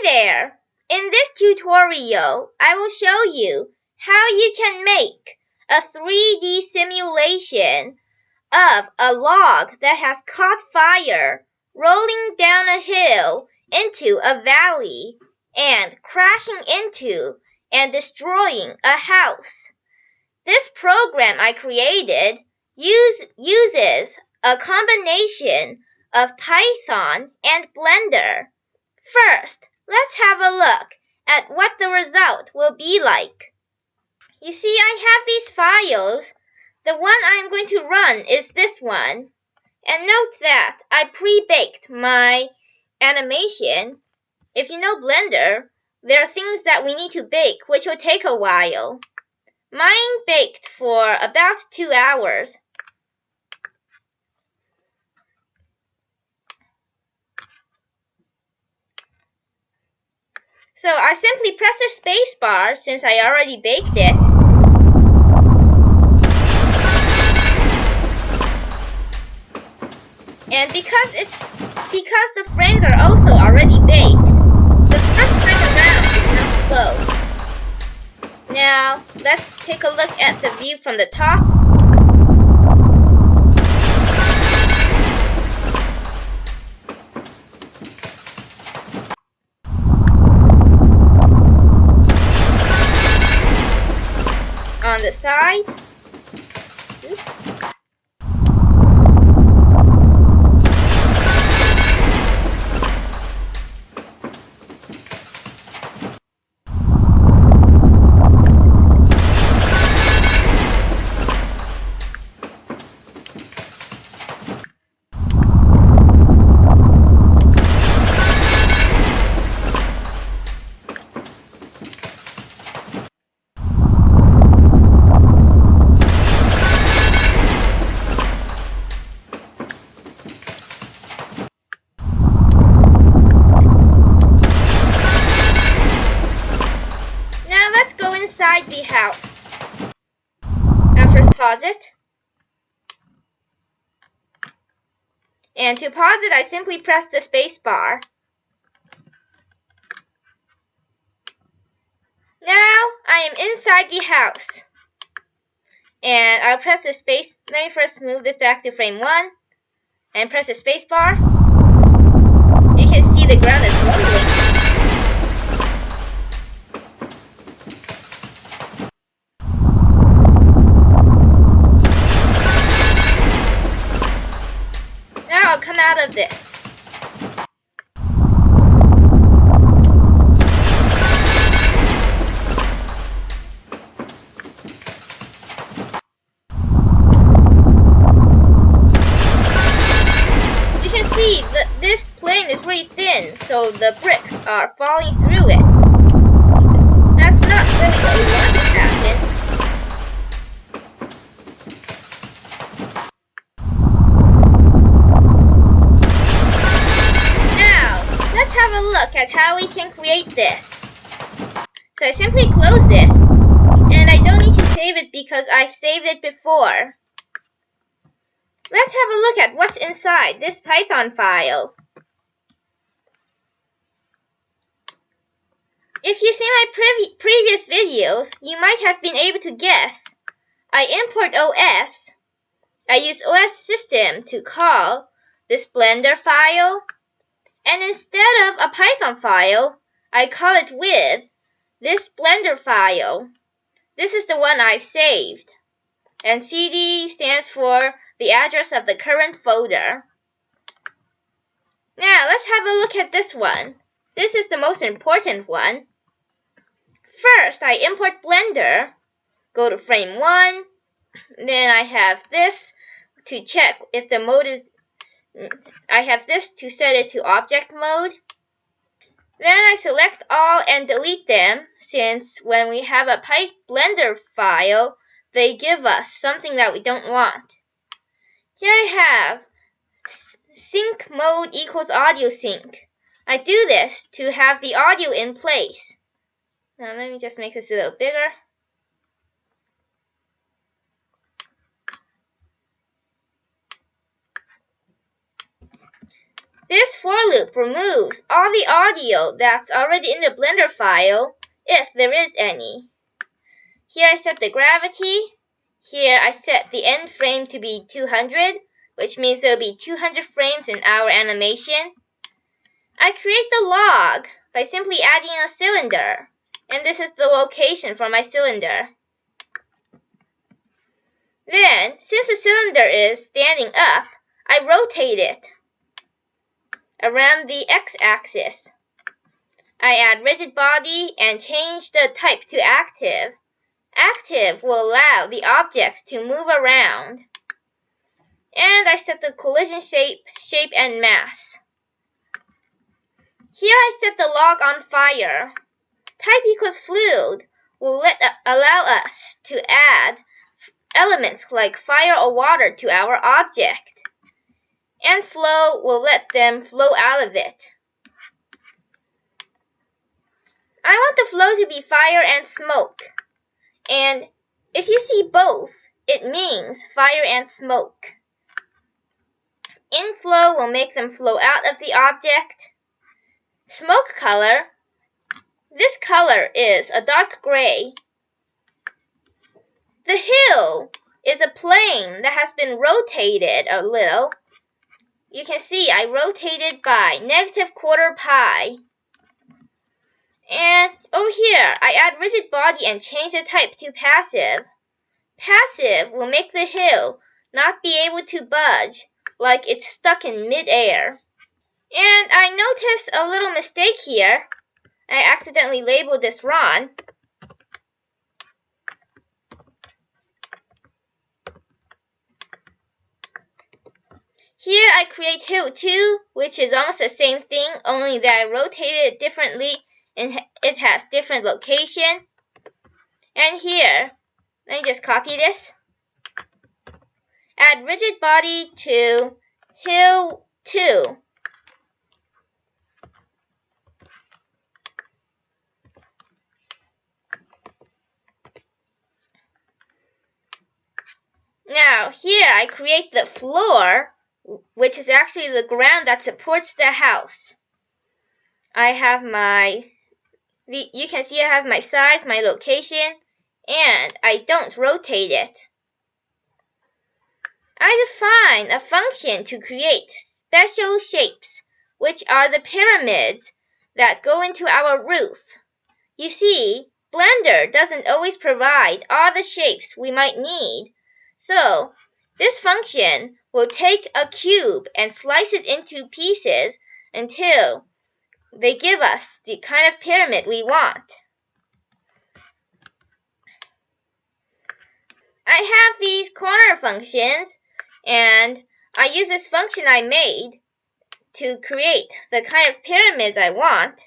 there! In this tutorial, I will show you how you can make a 3D simulation of a log that has caught fire rolling down a hill into a valley and crashing into and destroying a house. This program I created uses a combination of Python and Blender. First, let's have a look at what the result will be like. You see, I have these files. The one I'm going to run is this one. And note that I pre-baked my animation. If you know Blender, there are things that we need to bake, which will take a while. Mine baked for about 2 hours. So I simply press the space bar since I already baked it. And because the frames are also already baked, the first time around is not slow. Now let's take a look at the view from the top. On the side. Oops. Inside the house. Now first pause it. And to pause it, I simply press the space bar. Now I am inside the house. And I'll press the space. Let me first move this back to frame 1 and press the space bar. You can see the ground is rumbling. I'll come out of this. You can see that this plane is really thin, so the bricks are falling through it. That's not really what we want to happen. Let's have a look at how we can create this. So I simply close this, and I don't need to save it because I've saved it before. Let's have a look at what's inside this Python file. If you've seen my previous videos, you might have been able to guess. I import OS. I use OS system to call this Blender file. And instead of a Python file, I call it with this Blender file. This is the one I've saved. And CD stands for the address of the current folder. Now let's have a look at this one. This is the most important one. First, I import Blender. Go to frame 1. Then I have this to check if the mode is I have this to set it to object mode. Then I select all and delete them, since when we have a Blender file, they give us something that we don't want. Here I have sync mode equals audio sync. I do this to have the audio in place. Now let me just make this a little bigger. This for loop removes all the audio that's already in the Blender file, if there is any. Here I set the gravity. Here I set the end frame to be 200, which means there will be 200 frames in our animation. I create the log by simply adding a cylinder, and this is the location for my cylinder. Then, since the cylinder is standing up, I rotate it around the x-axis. I add rigid body and change the type to active. Active will allow the object to move around. And I set the collision shape and mass. Here I set the log on fire. Type equals fluid will allow us to add elements like fire or water to our object. And flow will let them flow out of it. I want the flow to be fire and smoke. And if you see both, it means fire and smoke. Inflow will make them flow out of the object. Smoke color. This color is a dark gray. The hill is a plane that has been rotated a little. You can see I rotated by -1/4 pi. And over here, I add rigid body and change the type to passive. Passive will make the hill not be able to budge, like it's stuck in mid-air. And I noticed a little mistake here. I accidentally labeled this wrong. Here I create hill 2, which is almost the same thing, only that I rotated it differently and it has different location. And here, let me just copy this. Add rigid body to hill 2. Now, here I create the floor, which is actually the ground that supports the house. I have you can see I have my size, my location, and I don't rotate it. I define a function to create special shapes, which are the pyramids that go into our roof. You see, Blender doesn't always provide all the shapes we might need. So, this function will take a cube and slice it into pieces until they give us the kind of pyramid we want. I have these corner functions, and I use this function I made to create the kind of pyramids I want.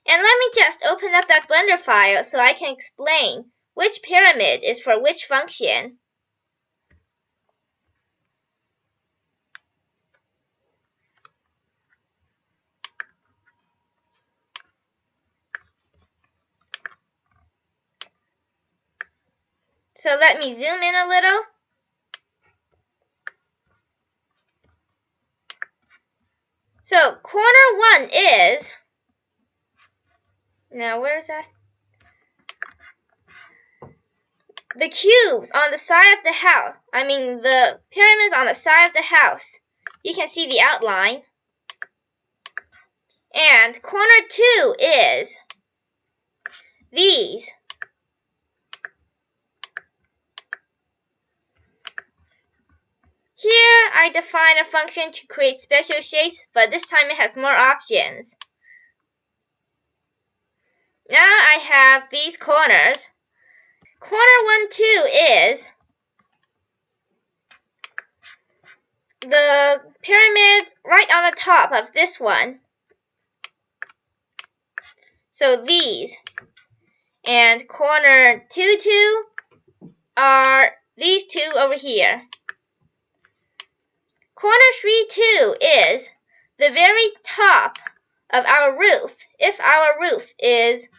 And let me just open up that Blender file so I can explain which pyramid is for which function. So let me zoom in a little. So corner 1 is, now where is that? The cubes on the side of the house, the pyramids on the side of the house. You can see the outline. And corner 2 is these. Here I define a function to create special shapes, but this time it has more options. Now I have these corners. Corner 1, 2 is the pyramids right on the top of this one. So these. And corner 2, 2 are these two over here. Corner 3, 2 is the very top of our roof, if our roof is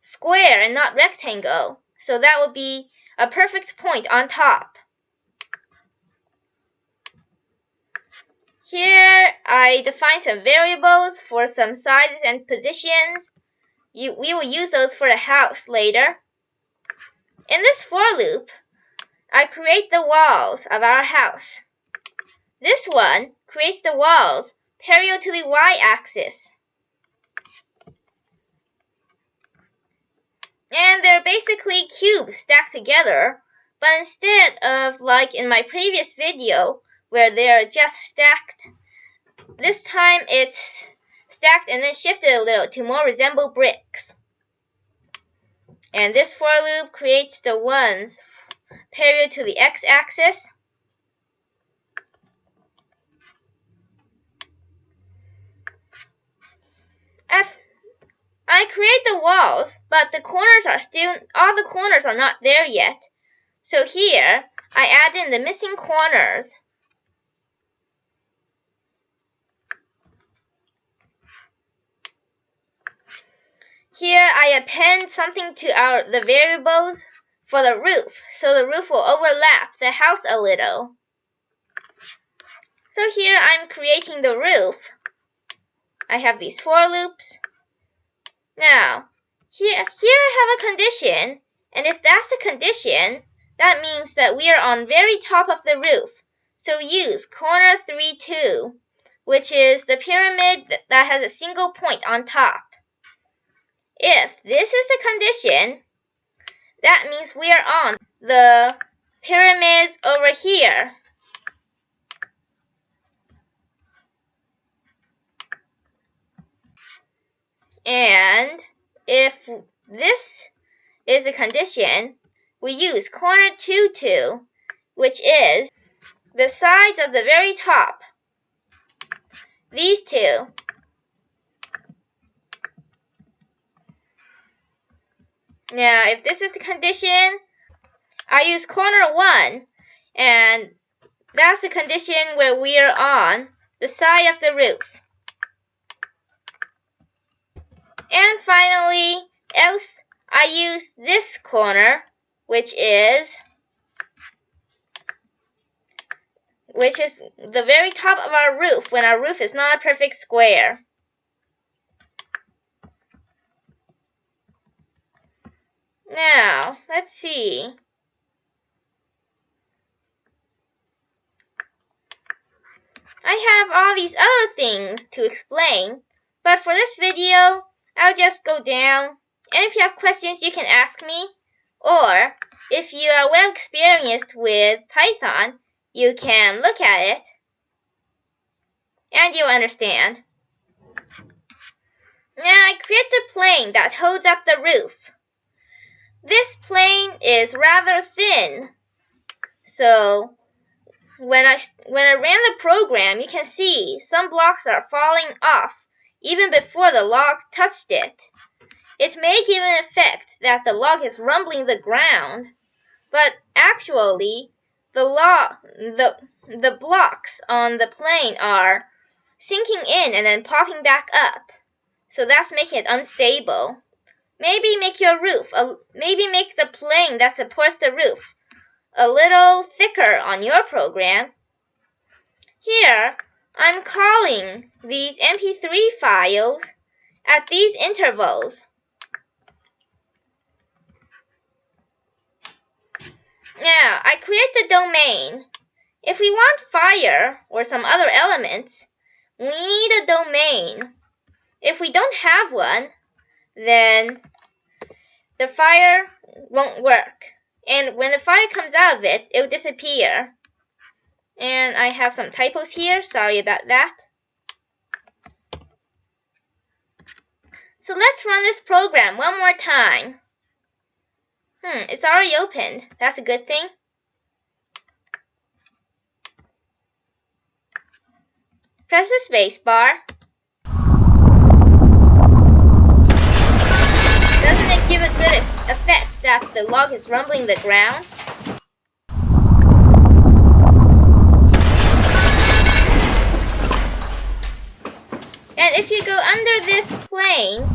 square and not rectangle. So that would be a perfect point on top. Here I define some variables for some sizes and positions. We will use those for the house later. In this for loop, I create the walls of our house. This one creates the walls parallel to the y-axis. And they're basically cubes stacked together, but instead of like in my previous video where they're just stacked, this time it's stacked and then shifted a little to more resemble bricks. And this for loop creates the ones parallel to the x-axis. I create the walls, but all the corners are not there yet. So here, I add in the missing corners. Here, I append something to the variables for the roof, so the roof will overlap the house a little. So here, I'm creating the roof. I have these for loops. Now, here I have a condition, and if that's the condition, that means that we are on very top of the roof. So use corner 3, 2, which is the pyramid that has a single point on top. If this is the condition, that means we are on the pyramids over here. And if this is a condition, we use corner 2, 2, which is the sides of the very top. These two. Now, if this is the condition, I use corner 1, and that's the condition where we are on the side of the roof. And finally, else I use this corner, which is the very top of our roof when our roof is not a perfect square. Now, let's see. I have all these other things to explain, but for this video, I'll just go down, and if you have questions, you can ask me, or if you are well experienced with Python, you can look at it, and you'll understand. Now I create the plane that holds up the roof. This plane is rather thin, so when I ran the program, you can see some blocks are falling off even before the log touched it. It may give an effect that the log is rumbling the ground, but actually the blocks on the plane are sinking in and then popping back up, so that's making it unstable. Maybe make the plane that supports the roof a little thicker on your program. Here, I'm calling these MP3 files at these intervals. Now, I create the domain. If we want fire or some other elements, we need a domain. If we don't have one, then the fire won't work. And when the fire comes out of it, it will disappear. And I have some typos here. Sorry about that. So let's run this program one more time. It's already opened. That's a good thing. Press the space bar. Doesn't it give a good effect that the log is rumbling the ground? And if you go under this plane,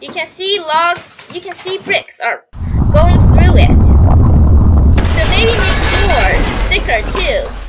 you can see bricks are going through it. quicker too.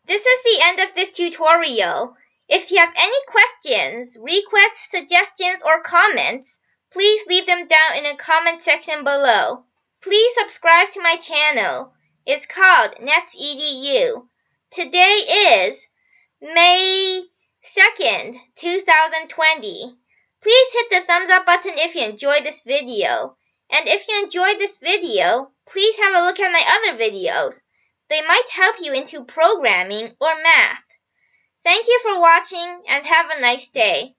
This is the end of this tutorial. If you have any questions, requests, suggestions, or comments, please leave them down in the comment section below. Please subscribe to my channel. It's called NetsEDU. Today is May 2nd, 2020. Please hit the thumbs up button if you enjoyed this video. And if you enjoyed this video, please have a look at my other videos. They might help you into programming or math. Thank you for watching and have a nice day.